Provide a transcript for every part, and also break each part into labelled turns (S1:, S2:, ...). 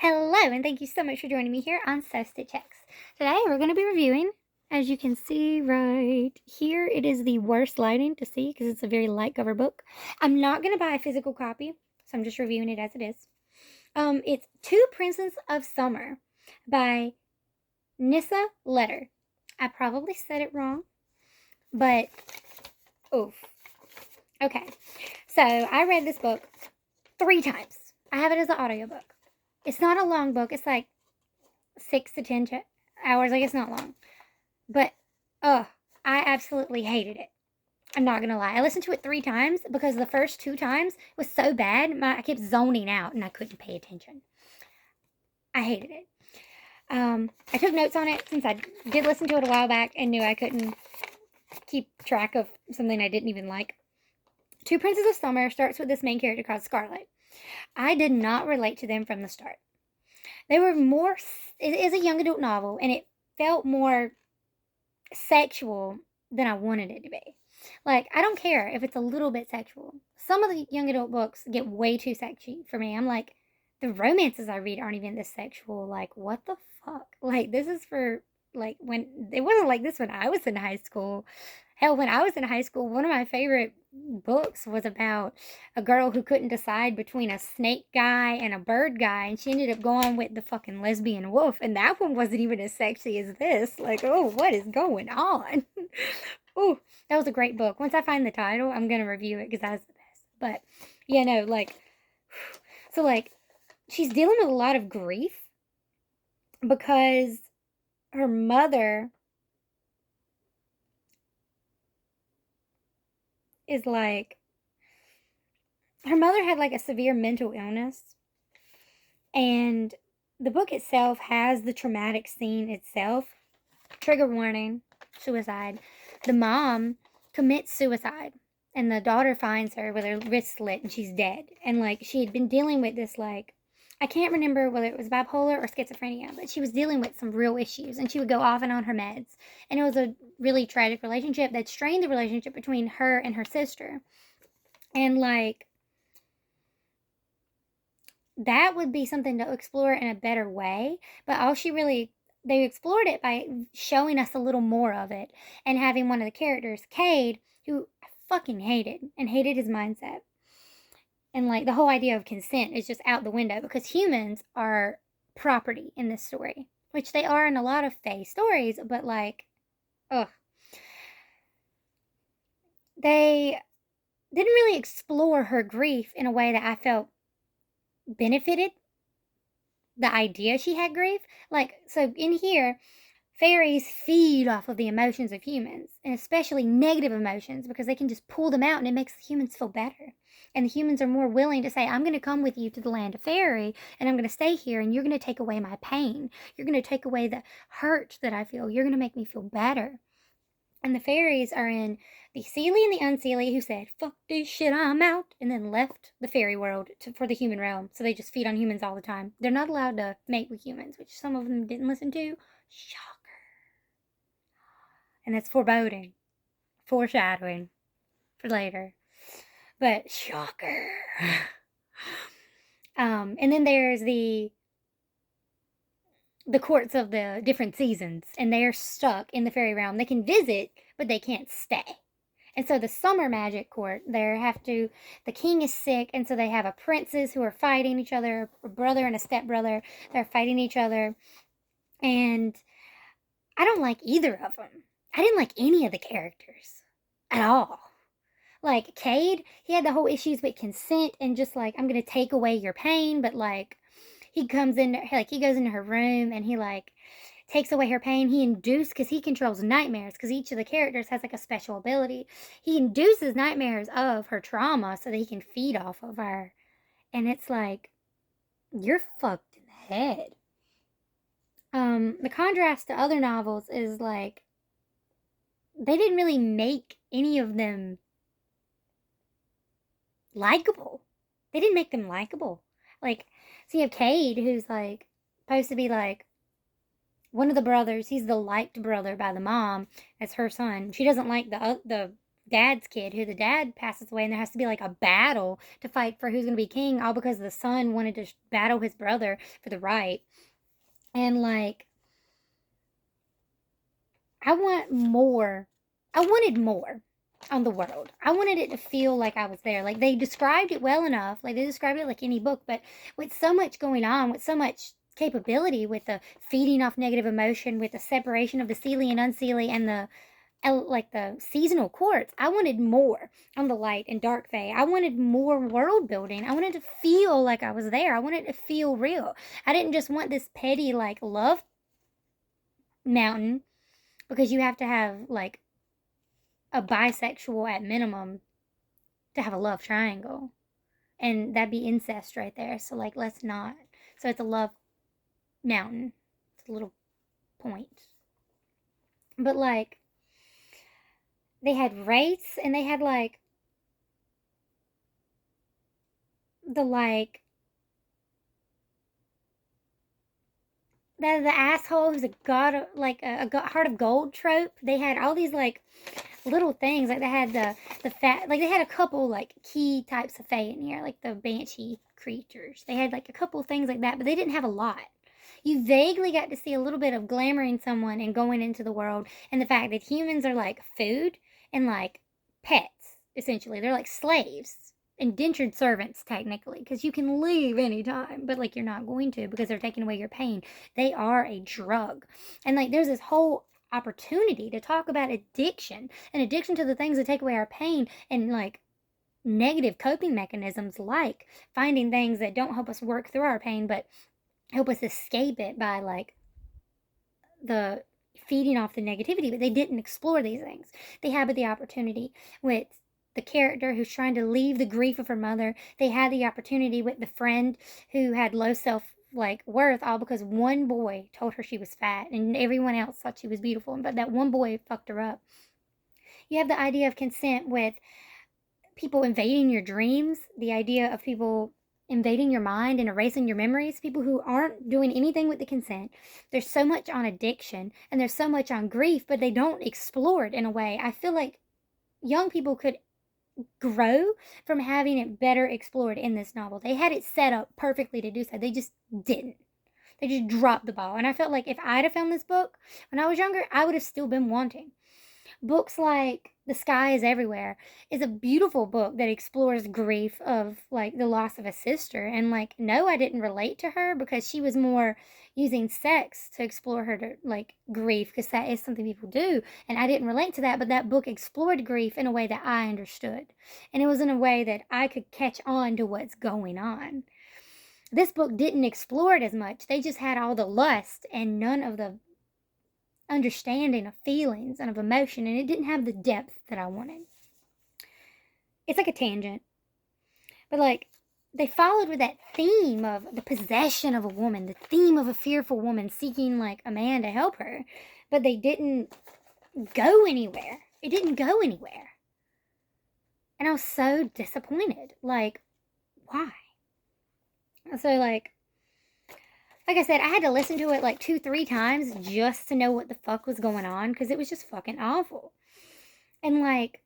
S1: Hello, and thank you so much for joining me here on So Stitch X. Today we're going to be reviewing, as you can see right here, it is the worst lighting to see because it's a very light cover book. I'm not going to buy a physical copy, so I'm just reviewing it as it is. It's Two Princes of Summer by Nissa Letter. I probably said it wrong, but oof. Okay, so I read this book 3 times. I have it as an audiobook. It's not a long book. It's like 6 to 10 hours. Like, it's not long. But, I absolutely hated it. I'm not gonna lie. I listened to it 3 times because the first 2 times was so bad, I kept zoning out and I couldn't pay attention. I hated it. I took notes on it since I did listen to it a while back and knew I couldn't keep track of something I didn't even like. Two Princes of Summer starts with this main character called Scarlett. I did not relate to them from the start. They were more, it is a young adult novel, and it felt more sexual than I wanted it to be. Like, I don't care if it's a little bit sexual. Some of the young adult books get way too sexy for me. I'm like, the romances I read aren't even this sexual. Like, what the fuck? Like, this is for, like, when, it wasn't like this when I was in high school. Hell, when I was in high school, one of my favorite books was about a girl who couldn't decide between a snake guy and a bird guy, and she ended up going with the fucking lesbian wolf, and that one wasn't even as sexy as this. Like, oh, what is going on? Oh, that was a great book. Once I find the title, I'm gonna review it because that's the best. But, yeah, no, like, so, like, she's dealing with a lot of grief because her mother is like, her mother had like a severe mental illness, and the book itself has the traumatic scene itself. Trigger warning, suicide. The mom commits suicide, and the daughter finds her with her wrist slit, and she's dead. And like, she had been dealing with this, like, I can't remember whether it was bipolar or schizophrenia, but she was dealing with some real issues, and she would go off and on her meds. And it was a really tragic relationship that strained the relationship between her and her sister. And like, that would be something to explore in a better way. But they explored it by showing us a little more of it and having one of the characters, Cade, who I fucking hated his mindset. And like, the whole idea of consent is just out the window because humans are property in this story, which they are in a lot of fae stories, but like, ugh. They didn't really explore her grief in a way that I felt benefited the idea she had grief. Like, so in here, fairies feed off of the emotions of humans, and especially negative emotions, because they can just pull them out and it makes the humans feel better. And the humans are more willing to say, I'm going to come with you to the land of fairy, and I'm going to stay here, and you're going to take away my pain. You're going to take away the hurt that I feel. You're going to make me feel better. And the fairies are in the Seelie and the Unseelie, who said, fuck this shit, I'm out, and then left the fairy world for the human realm. So they just feed on humans all the time. They're not allowed to mate with humans, which some of them didn't listen to. Shocker. And that's foreboding. Foreshadowing for later. But shocker. And then there's the courts of the different seasons, and they're stuck in the fairy realm. They can visit, but they can't stay. And so the summer magic court, the king is sick, and so they have a princes who are fighting each other, a brother and a stepbrother. They're fighting each other, and I don't like either of them. I didn't like any of the characters at all. Like, Cade, he had the whole issues with consent and just like, I'm gonna take away your pain, but like, he goes into her room and he like takes away her pain. He because he controls nightmares, because each of the characters has like a special ability. He induces nightmares of her trauma so that he can feed off of her. And it's like, you're fucked in the head. The contrast to other novels is like, they didn't really make any of them likable. They didn't make them likable. Like, so you have Cade, who's like supposed to be like one of the brothers. He's the liked brother by the mom. That's her son. She doesn't like the dad's kid, who the dad passes away, and there has to be like a battle to fight for who's going to be king, all because the son wanted to battle his brother for the right. And like, I wanted more on the world. I wanted it to feel like I was there. Like, they described it well enough. Like, they described it like any book, but with so much going on, with so much capability, with the feeding off negative emotion, with the separation of the Seelie and Unseelie, and the like the seasonal courts, I wanted more on the light and dark fae. I wanted more world building. I wanted to feel like I was there. I wanted to feel real. I didn't just want this petty like love mountain, because you have to have like a bisexual at minimum to have a love triangle, and that'd be incest right there. So like, let's not. So it's a love mountain. It's a little point. But like, they had wraiths, and they had like the like the asshole who's a god of, like a heart of gold trope. They had all these like little things, like they had the fat, like they had a couple like key types of fae in here, like the banshee creatures. They had like a couple things like that, but they didn't have a lot. You vaguely got to see a little bit of glamoring someone and going into the world, and the fact that humans are like food and like pets, essentially. They're like slaves, indentured servants, technically, because you can leave anytime, but like, you're not going to, because they're taking away your pain. They are a drug. And like, there's this whole opportunity to talk about addiction, and addiction to the things that take away our pain, and like negative coping mechanisms, like finding things that don't help us work through our pain but help us escape it by like the feeding off the negativity. But they didn't explore these things. They had the opportunity with the character who's trying to leave the grief of her mother. They had the opportunity with the friend who had low self like worth, all because one boy told her she was fat and everyone else thought she was beautiful, but that one boy fucked her up. You have the idea of consent with people invading your dreams, the idea of people invading your mind and erasing your memories, people who aren't doing anything with the consent. There's so much on addiction, and there's so much on grief, but they don't explore it in a way. I feel like young people could grow from having it better explored in this novel. They had it set up perfectly to do so. They just didn't. They just dropped the ball. And I felt like if I'd have found this book when I was younger, I would have still been wanting. Books like The Sky is Everywhere is a beautiful book that explores grief of like the loss of a sister. And like, no, I didn't relate to her because she was more using sex to explore her to like grief, because that is something people do. And I didn't relate to that, but that book explored grief in a way that I understood. And it was in a way that I could catch on to what's going on. This book didn't explore it as much. They just had all the lust and none of the understanding of feelings and of emotion, and it didn't have the depth that I wanted. It's like a tangent, but like, they followed with that theme of the possession of a woman, the theme of a fearful woman seeking like a man to help her, but they didn't go anywhere. It didn't go anywhere, and I was so disappointed. Like, why? So like I said, I had to listen to it like 2-3 times just to know what the fuck was going on, because it was just fucking awful. And like,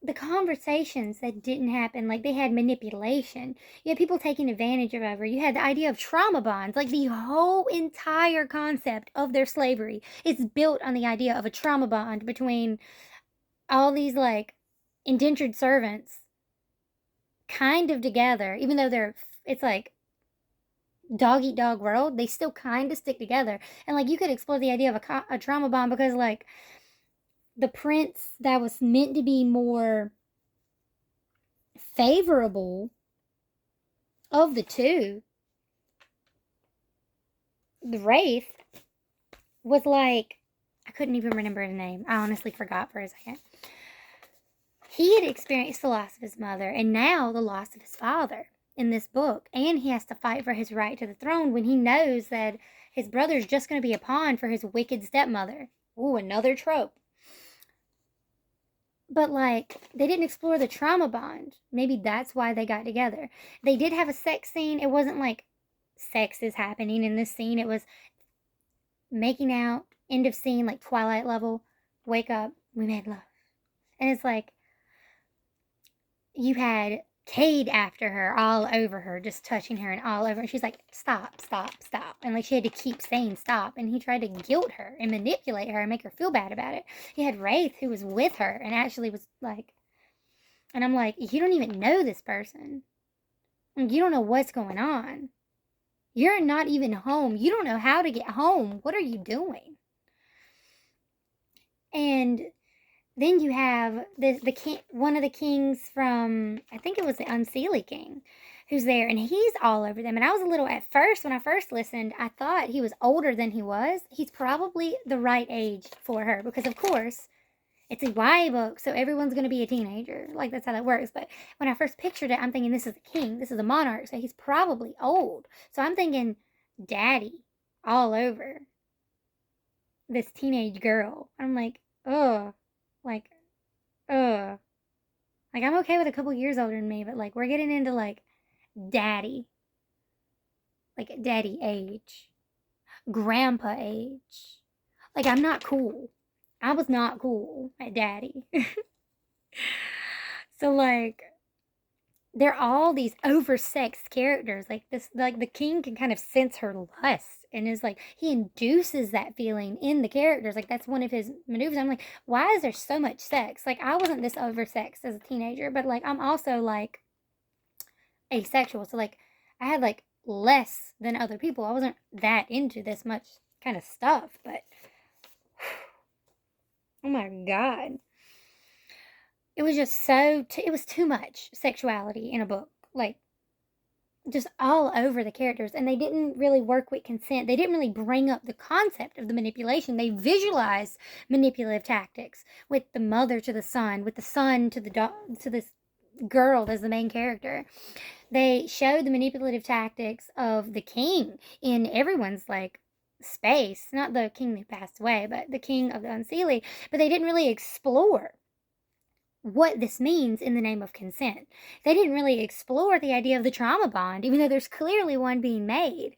S1: the conversations that didn't happen, like, they had manipulation. You had people taking advantage of her. You had the idea of trauma bonds. Like, the whole entire concept of their slavery is built on the idea of a trauma bond between all these like indentured servants kind of together, even though it's like dog eat dog world, they still kind of stick together. And like, you could explore the idea of a trauma bond, because like, the prince that was meant to be more favorable of the two, the wraith, was like, I couldn't even remember his name. I honestly forgot for a second. He had experienced the loss of his mother, and now the loss of his father in this book, and he has to fight for his right to the throne when he knows that his brother's just going to be a pawn for his wicked stepmother. Ooh, another trope. But like, they didn't explore the trauma bond. Maybe that's why they got together. They did have a sex scene. It wasn't like sex is happening in this scene. It was making out, end of scene, like Twilight level. Wake up, we made love. And it's like, you had Cade after her, all over her, just touching her and all over. And she's like, stop, stop, stop. And like she had to keep saying stop. And he tried to guilt her and manipulate her and make her feel bad about it. You had Wraith, who was with her and actually was like, and I'm like, you don't even know this person. You don't know what's going on. You're not even home. You don't know how to get home. What are you doing? And then you have the king, one of the kings from, I think it was the Unseelie King, who's there, and he's all over them. And I was a little, at first, when I first listened, I thought he was older than he was. He's probably the right age for her, because of course, it's a YA book, so everyone's going to be a teenager. Like, that's how that works. But when I first pictured it, I'm thinking, this is a king, this is a monarch, so he's probably old. So I'm thinking, daddy, all over this teenage girl. I'm like, ugh. Like, ugh. Like, I'm okay with a couple years older than me, but, like, we're getting into, like, daddy. Like, daddy age. Grandpa age. Like, I'm not cool. I was not cool at daddy. So, like, they're all these oversexed characters. Like, this, like, the king can kind of sense her lust and is like, he induces that feeling in the characters. Like, that's one of his maneuvers. I'm like, why is there so much sex? Like, I wasn't this oversexed as a teenager, but like, I'm also like asexual. So like, I had like less than other people. I wasn't that into this much kind of stuff, but oh my God. It was just so, it was too much sexuality in a book. Like, just all over the characters, and they didn't really work with consent. They didn't really bring up the concept of the manipulation. They visualized manipulative tactics with the mother to the son, with the son to the to this girl as the main character. They showed the manipulative tactics of the king in everyone's like space, not the king that passed away, but the king of the Unseelie. But they didn't really explore what this means in the name of consent. They didn't really explore the idea of the trauma bond, even though there's clearly one being made.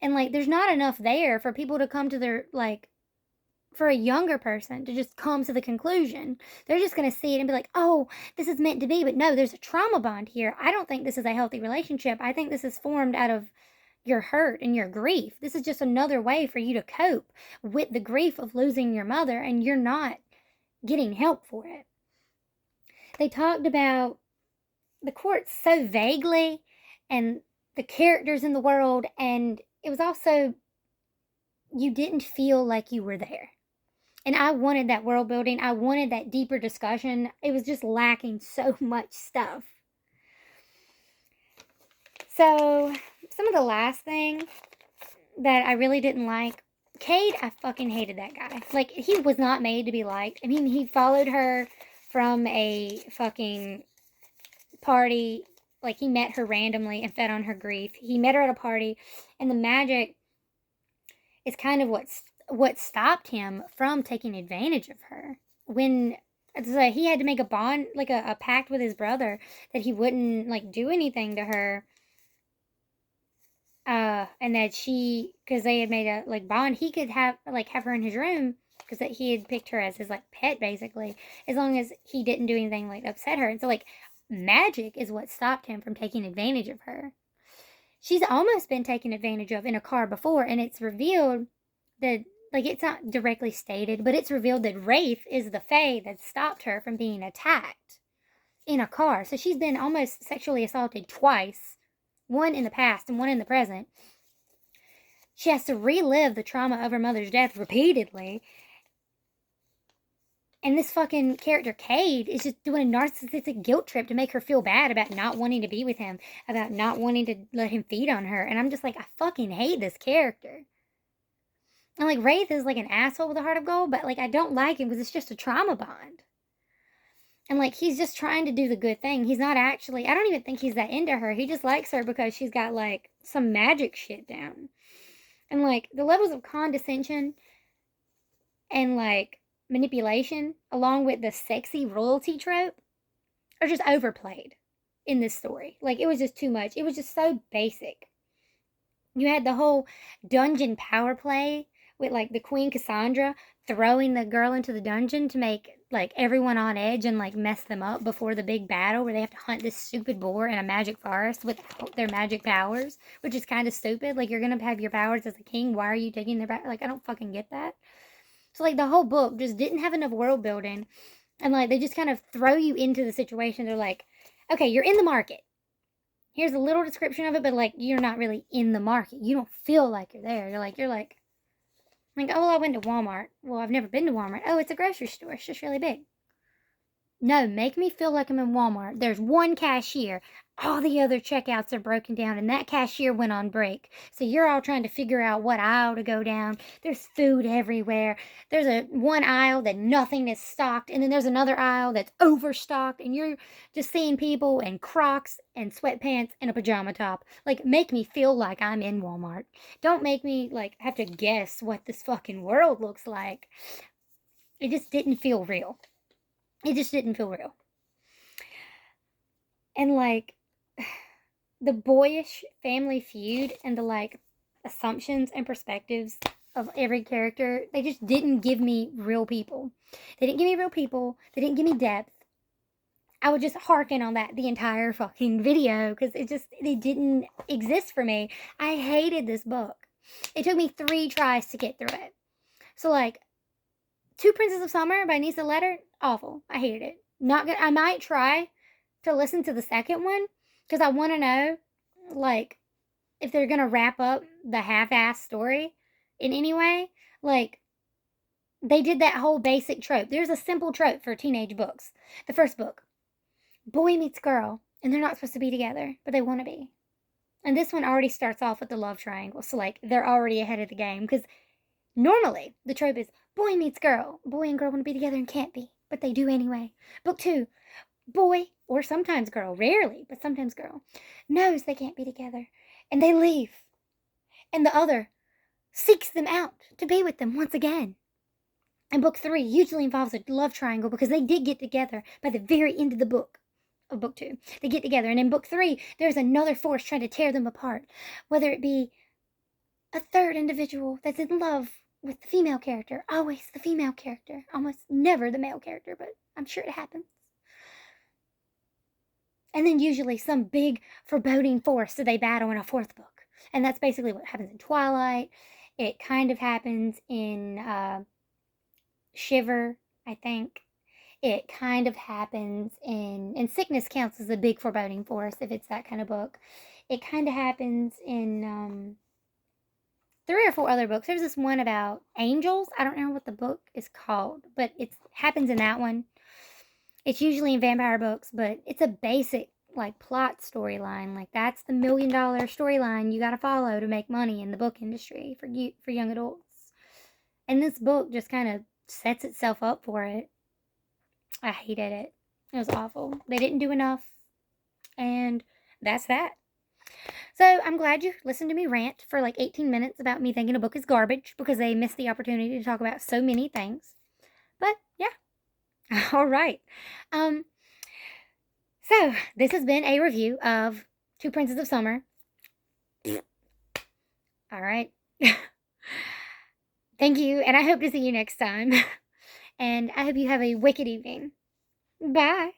S1: And like, there's not enough there for people to come to their, like, for a younger person to just come to the conclusion. They're just going to see it and be like, oh, this is meant to be. But no, there's a trauma bond here. I don't think this is a healthy relationship. I think this is formed out of your hurt and your grief. This is just another way for you to cope with the grief of losing your mother, and you're not getting help for it. They talked about the courts so vaguely and the characters in the world, and it was also, you didn't feel like you were there. And I wanted that world building. I wanted that deeper discussion. It was just lacking so much stuff. So, some of the last thing that I really didn't like, Cade, I fucking hated that guy. Like, he was not made to be liked. I mean, he followed her from a fucking party. Like, he met her randomly and fed on her grief. He met her at a party, and the magic is kind of what stopped him from taking advantage of her. When so he had to make a bond, like a pact with his brother, that he wouldn't like do anything to her, and that she, because they had made a like bond, he could have her in his room, because that he had picked her as his like pet, basically, as long as he didn't do anything like upset her. And so like, magic is what stopped him from taking advantage of her. She's almost been taken advantage of in a car before, and it's revealed that, like, it's not directly stated, but it's revealed that Wraith is the fae that stopped her from being attacked in a car. So she's been almost sexually assaulted twice, one in the past and one in the present. She has to relive the trauma of her mother's death repeatedly. And this fucking character, Cade, is just doing a narcissistic guilt trip to make her feel bad about not wanting to be with him, about not wanting to let him feed on her. And I'm just like, I fucking hate this character. And like, Wraith is like an asshole with a heart of gold, but like, I don't like him because it's just a trauma bond. And like, he's just trying to do the good thing. He's not actually, I don't even think he's that into her. He just likes her because she's got like some magic shit down. And like, the levels of condescension and like manipulation, along with the sexy royalty trope, are just overplayed in this story. Like, it was just too much. It was just so basic. You had the whole dungeon power play with like the Queen Cassandra throwing the girl into the dungeon to make like everyone on edge and like mess them up before the big battle where they have to hunt this stupid boar in a magic forest with their magic powers, which is kind of stupid. Like, you're gonna have your powers as a king. Why are you taking their like, I don't fucking get that. So like the whole book just didn't have enough world building, and like they just kind of throw you into the situation. They're like, okay, you're in the market. Here's a little description of it, but like you're not really in the market. You don't feel like you're there. You're like, oh, well, I went to Walmart. Well, I've never been to Walmart. Oh, it's a grocery store. It's just really big. No, make me feel like I'm in Walmart. There's one cashier. All the other checkouts are broken down, and that cashier went on break. So you're all trying to figure out what aisle to go down. There's food everywhere. There's one aisle that nothing is stocked, and then there's another aisle that's overstocked, and you're just seeing people in Crocs and sweatpants and a pajama top. Like, make me feel like I'm in Walmart. Don't make me, like, have to guess what this fucking world looks like. It just didn't feel real. It just didn't feel real. And, like, the boyish family feud and the, like, assumptions and perspectives of every character, they just didn't give me real people. They didn't give me real people. They didn't give me depth. I would just harken on that the entire fucking video because it didn't exist for me. I hated this book. It took me 3 tries to get through it. So, like, Two Princes of Summer by Nissa Letter, awful. I hated it. Not good. I might try to listen to the second one because I want to know, like, if they're going to wrap up the half-ass story in any way. Like, they did that whole basic trope. There's a simple trope for teenage books. The first book, boy meets girl, and they're not supposed to be together, but they want to be. And this one already starts off with the love triangle. So, like, they're already ahead of the game because normally the trope is boy meets girl. Boy and girl want to be together and can't be, but they do anyway. Book 2, boy, or sometimes girl, rarely, but sometimes girl, knows they can't be together, and they leave. And the other seeks them out to be with them once again. And book 3 usually involves a love triangle because they did get together by the very end of the book. Of book 2. They get together, and in book 3, there's another force trying to tear them apart. Whether it be a third individual that's in love with the female character, always the female character, almost never the male character, but I'm sure it happens. And then usually some big foreboding force that they battle in a 4th book. And that's basically what happens in Twilight. It kind of happens in Shiver, I think. It kind of happens in Sickness counts as a big foreboding force if it's that kind of book. It kind of happens in 3 or 4 other books. There's this one about angels. I don't know what the book is called, but it happens in that one. It's usually in vampire books, but it's a basic, like, plot storyline. Like, that's the $1 million storyline you gotta follow to make money in the book industry for young adults. And this book just kind of sets itself up for it. I hated it. It was awful. They didn't do enough. And that's that. So I'm glad you listened to me rant for like 18 minutes about me thinking a book is garbage because they missed the opportunity to talk about so many things. But yeah. All right. So this has been a review of Two Princes of Summer. All right. Thank you, and I hope to see you next time. And I hope you have a wicked evening. Bye.